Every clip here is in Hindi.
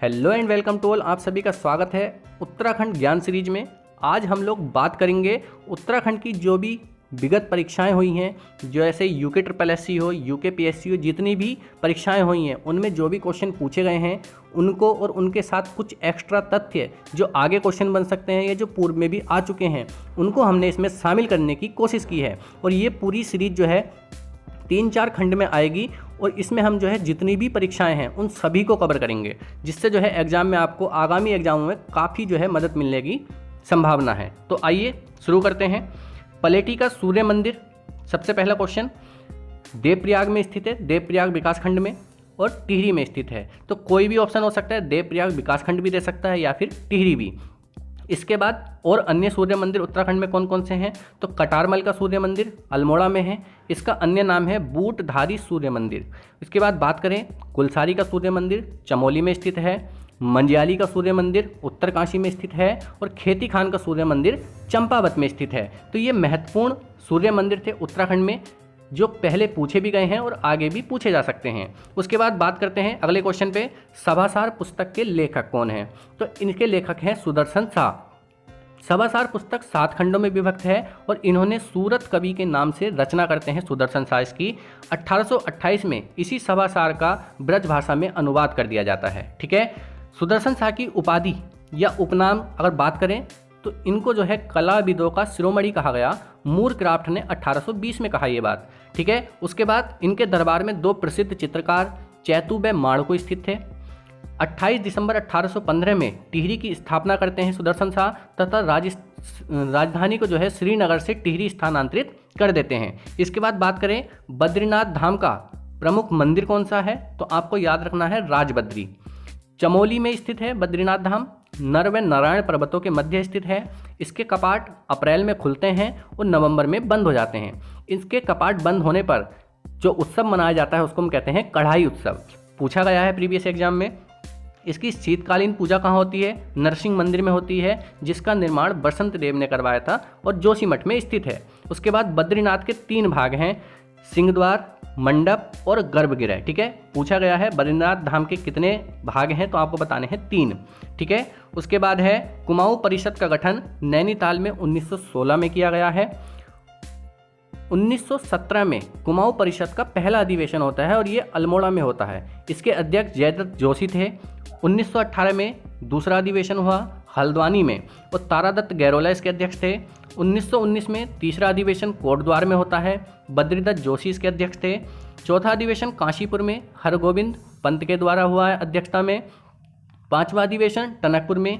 Hello and welcome to all. आप सभी का स्वागत है उत्तराखंड ज्ञान सीरीज में। आज हम लोग बात करेंगे उत्तराखंड की जो भी विगत परीक्षाएं हुई हैं, जो ऐसे यूके ट्रिपल एस सी हो, यूके पीएससी हो, जितनी भी परीक्षाएं हुई हैं उनमें जो भी क्वेश्चन पूछे गए हैं उनको और उनके साथ कुछ एक्स्ट्रा तथ्य जो आगे क्वेश्चन बन सकते हैं या जो पूर्व में भी आ चुके हैं उनको हमने इसमें शामिल करने की कोशिश की है। और ये पूरी सीरीज जो है 3-4 खंड में आएगी और इसमें हम जो है जितनी भी परीक्षाएं हैं उन सभी को कवर करेंगे, जिससे जो है एग्ज़ाम में आपको आगामी एग्जामों में काफ़ी जो है मदद मिलने की संभावना है। तो आइए शुरू करते हैं। पलेटी का सूर्य मंदिर, सबसे पहला क्वेश्चन, देवप्रयाग में स्थित है, देवप्रयाग विकासखंड में, और टिहरी में स्थित है। तो कोई भी ऑप्शन हो सकता है, देवप्रयाग विकासखंड भी दे सकता है या फिर टिहरी भी। इसके बाद और अन्य सूर्य मंदिर उत्तराखंड में कौन कौन से हैं, तो कटारमल का सूर्य मंदिर अल्मोड़ा में है, इसका अन्य नाम है बूटधारी सूर्य मंदिर। इसके बाद बात करें, कुलसारी का सूर्य मंदिर चमोली में स्थित है, मंजियाली का सूर्य मंदिर उत्तरकाशी में स्थित है, और खेती खान का सूर्य मंदिर चंपावत में स्थित है। तो ये महत्वपूर्ण सूर्य मंदिर थे उत्तराखंड में, जो पहले पूछे भी गए हैं और आगे भी पूछे जा सकते हैं। उसके बाद बात करते हैं अगले क्वेश्चन पे, सभासार पुस्तक के लेखक कौन हैं, तो इनके लेखक हैं सुदर्शन शाह। सभासार पुस्तक 7 खंडों में विभक्त है और इन्होंने सूरत कवि के नाम से रचना करते हैं सुदर्शन शाह। इसकी 1828 में इसी सभासार का ब्रज भाषा में अनुवाद कर दिया जाता है। ठीक है, सुदर्शन शाह की उपाधि या उपनाम अगर बात करें तो इनको जो है कलाविदों का शिरोमणि कहा गया। मूर क्राफ्ट ने 1820 में कहा ये बात। ठीक है, उसके बाद इनके दरबार में 2 प्रसिद्ध चित्रकार चैतू व माणको स्थित थे। 28 दिसंबर 1815 में टिहरी की स्थापना करते हैं सुदर्शन शाह तथा राजधानी को जो है श्रीनगर से टिहरी स्थानांतरित कर देते हैं। इसके बाद बात करें बद्रीनाथ धाम का प्रमुख मंदिर कौन सा है, तो आपको याद रखना है राजबद्री। चमोली में स्थित है बद्रीनाथ धाम, नर व नारायण पर्वतों के मध्य स्थित है। इसके कपाट अप्रैल में खुलते हैं और नवंबर में बंद हो जाते हैं। इसके कपाट बंद होने पर जो उत्सव मनाया जाता है उसको हम कहते हैं कढ़ाई उत्सव। पूछा गया है प्रीवियस एग्जाम में। इसकी शीतकालीन पूजा कहाँ होती है, नरसिंह मंदिर में होती है, जिसका निर्माण बसंत देव ने करवाया था और जोशीमठ में स्थित है। उसके बाद बद्रीनाथ के 3 भाग हैं, सिंहद्वार, मंडप और गर्भगृह। ठीक है, पूछा गया है बद्रीनाथ धाम के कितने भाग हैं, तो आपको बताने हैं 3। ठीक है, उसके बाद है कुमाऊं परिषद का गठन नैनीताल में 1916 में किया गया है। 1917 में कुमाऊं परिषद का पहला अधिवेशन होता है और ये अल्मोड़ा में होता है। इसके अध्यक्ष जयदत्त जोशी थे। 1918 में दूसरा अधिवेशन हुआ हल्द्वानी में और तारादत्त गैरोला इसके अध्यक्ष थे। 1919 में तीसरा अधिवेशन कोटद्वार में होता है, बद्रीदत्त जोशी इसके अध्यक्ष थे। चौथा अधिवेशन काशीपुर में हरगोविंद पंत के द्वारा हुआ है अध्यक्षता में। 5वां अधिवेशन टनकपुर में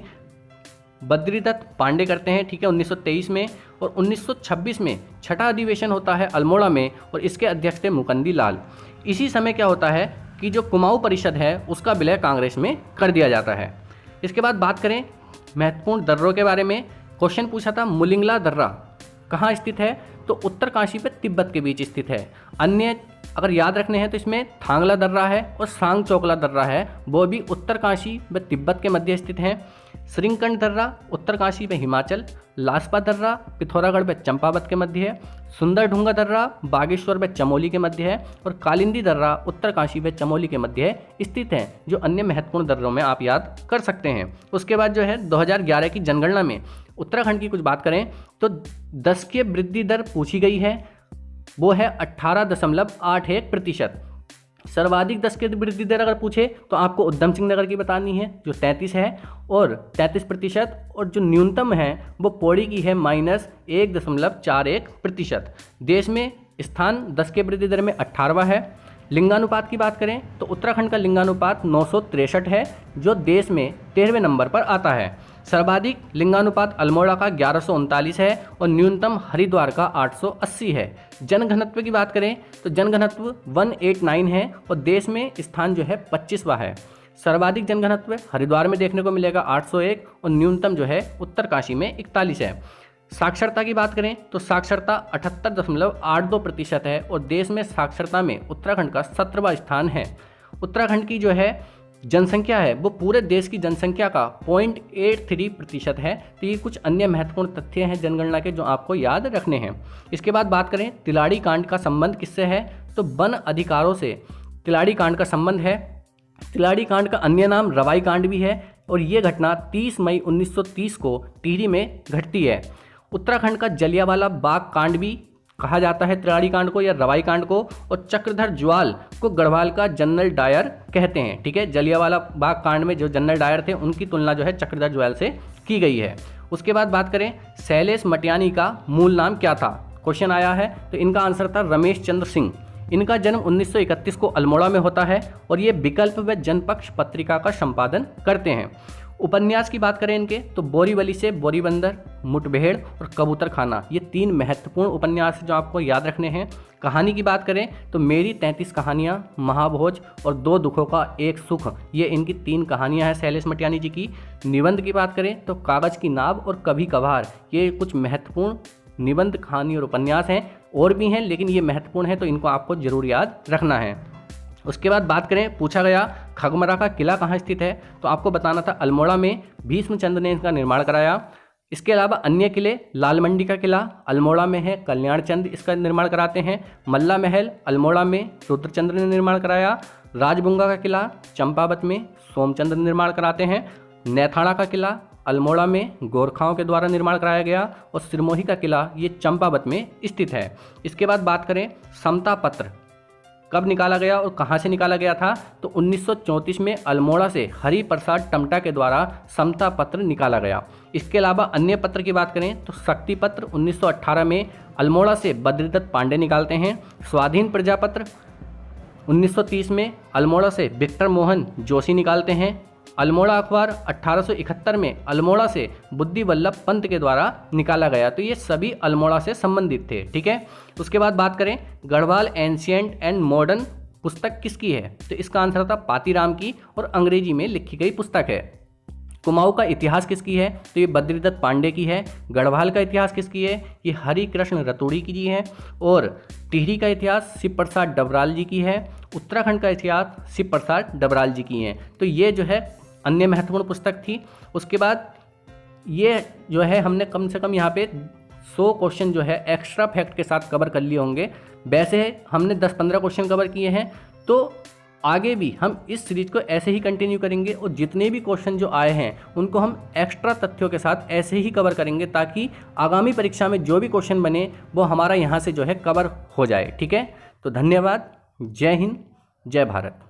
बद्रीदत्त पांडे करते हैं। ठीक है, 1923 में। और 1926 में छठा अधिवेशन होता है अल्मोड़ा में और इसके अध्यक्ष थे मुकंदी लाल। इसी समय क्या होता है कि जो कुमाऊं परिषद है उसका विलय कांग्रेस में कर दिया जाता है। इसके बाद बात करें महत्वपूर्ण दर्रों के बारे में। क्वेश्चन पूछा था मुलिंगला दर्रा कहाँ स्थित है, तो उत्तरकाशी पे तिब्बत के बीच स्थित है। अन्य अगर याद रखने हैं तो इसमें थांगला दर्रा है और सांग चौकला दर्रा है, वो भी उत्तरकाशी व तिब्बत के मध्य स्थित हैं। श्रींकंड दर्रा उत्तरकाशी व हिमाचल, लासपा दर्रा पिथौरागढ़ व चंपावत के मध्य है, सुंदरढूंगा दर्रा बागेश्वर व चमोली के मध्य है, और कालिंदी दर्रा उत्तरकाशी व चमोली के मध्य स्थित हैं, जो अन्य महत्वपूर्ण दर्रों में आप याद कर सकते हैं। उसके बाद जो है 2011 की जनगणना में उत्तराखंड की कुछ बात करें तो 10 की वृद्धि दर पूछी गई है, वो है 18.81%। सर्वाधिक 10 की वृद्धि दर अगर पूछे तो आपको उधम सिंह नगर की बतानी है जो 33 है और 33%, और जो न्यूनतम है वो पौड़ी की है -1.41%। देश में स्थान 10 के वृद्धि दर में 18वां है। लिंगानुपात की बात करें तो उत्तराखंड का लिंगानुपात 963 है, जो देश में 13वें नंबर पर आता है। सर्वाधिक लिंगानुपात अल्मोड़ा का 1139 है और न्यूनतम हरिद्वार का 880 है। जनघनत्व की बात करें तो जनघनत्व 189 है और देश में स्थान जो है 25वां है। सर्वाधिक जनघनत्व हरिद्वार में देखने को मिलेगा 801 और न्यूनतम जो है उत्तरकाशी में 41 है। साक्षरता की बात करें तो साक्षरता 78.82% है और देश में साक्षरता में उत्तराखंड का 17वां स्थान है। उत्तराखंड की जो है जनसंख्या है वो पूरे देश की जनसंख्या का 0.83% है। तो ये कुछ अन्य महत्वपूर्ण तथ्य हैं जनगणना के जो आपको याद रखने हैं। इसके बाद बात करें तिलाड़ी कांड का संबंध किससे है, तो वन अधिकारों से तिलाड़ी कांड का संबंध है। तिलाड़ी कांड का अन्य नाम रवाई कांड भी है और ये घटना 30 मई 1930 को टिहरी में घटती है। उत्तराखंड का जलियांवाला बाग कांड भी कहा जाता है तिलाड़ी कांड को या रवाई कांड को, और चक्रधर ज्वाल को गढ़वाल का जनरल डायर कहते हैं। ठीक है, जलियांवाला बाग कांड में जो जनरल डायर थे उनकी तुलना जो है चक्रधर ज्वाल से की गई है। उसके बाद बात करें शैलेश मटियानी का मूल नाम क्या था, क्वेश्चन आया है, तो इनका आंसर था रमेश चंद्र सिंह। इनका जन्म 1931 को अल्मोड़ा में होता है और ये विकल्प व जनपक्ष पत्रिका का संपादन करते हैं। उपन्यास की बात करें इनके तो बोरीवली से बोरीबंदर, मुठभेड़ और कबूतर खाना, ये 3 महत्वपूर्ण उपन्यास जो आपको याद रखने हैं। कहानी की बात करें तो मेरी 33 कहानियाँ, महाभोज और 2 दुखों का एक सुख, ये इनकी 3 कहानियाँ हैं शैलेश मटियानी जी की। निबंध की बात करें तो कागज की नाव और कभी कभार, ये कुछ महत्वपूर्ण निबंध, कहानी और उपन्यास हैं। और भी हैं लेकिन ये महत्वपूर्ण है तो इनको आपको जरूर याद रखना है। उसके बाद बात करें, पूछा गया खगमरा का किला कहाँ स्थित है, तो आपको बताना था अल्मोड़ा में भीष्मचंद्र ने इसका निर्माण कराया। इसके अलावा अन्य किले, लाल मंडी का किला अल्मोड़ा में है, कल्याण चंद इसका निर्माण कराते हैं। मल्ला महल अल्मोड़ा में रुद्रचंद्र ने निर्माण कराया। राजबुंगा का किला चंपावत में सोमचंद्र निर्माण कराते हैं। नैथाणा का किला अल्मोड़ा में गोरखाओं के द्वारा निर्माण कराया गया और सिरमौही का किला ये चंपावत में स्थित है। इसके बाद बात करें समता पत्र कब निकाला गया और कहाँ से निकाला गया था, तो 1934 में अल्मोड़ा से हरि प्रसाद टमटा के द्वारा समता पत्र निकाला गया। इसके अलावा अन्य पत्र की बात करें तो शक्ति पत्र 1918 में अल्मोड़ा से बद्रीदत्त पांडे निकालते हैं। स्वाधीन प्रजापत्र 1930 में अल्मोड़ा से विक्टर मोहन जोशी निकालते हैं। अल्मोड़ा अखबार 1871 में अल्मोड़ा से बुद्धि वल्लभ पंत के द्वारा निकाला गया। तो ये सभी अल्मोड़ा से संबंधित थे। ठीक है, उसके बाद बात करें गढ़वाल एंशिएंट एंड मॉडर्न पुस्तक किसकी है, तो इसका आंसर था पातीराम की और अंग्रेजी में लिखी गई पुस्तक है। कुमाऊं का इतिहास किसकी है, तो ये बद्रीदत्त पांडे की है। गढ़वाल का इतिहास किसकी है, ये हरि कृष्ण रतूड़ी की जी है। और टिहरी का इतिहास शिव प्रसाद डबराल जी की है। उत्तराखंड का इतिहास शिव प्रसाद डबराल जी की है। तो ये जो है अन्य महत्वपूर्ण पुस्तक थी। उसके बाद ये जो है हमने कम से कम यहाँ पे 100 क्वेश्चन जो है एक्स्ट्रा फैक्ट के साथ कवर कर लिए होंगे। वैसे हमने 10-15 क्वेश्चन कवर किए हैं, तो आगे भी हम इस सीरीज को ऐसे ही कंटिन्यू करेंगे और जितने भी क्वेश्चन जो आए हैं उनको हम एक्स्ट्रा तथ्यों के साथ ऐसे ही कवर करेंगे ताकि आगामी परीक्षा में जो भी क्वेश्चन बने वो हमारा यहाँ से जो है कवर हो जाए। ठीक है, तो धन्यवाद। जय हिंद, जय भारत।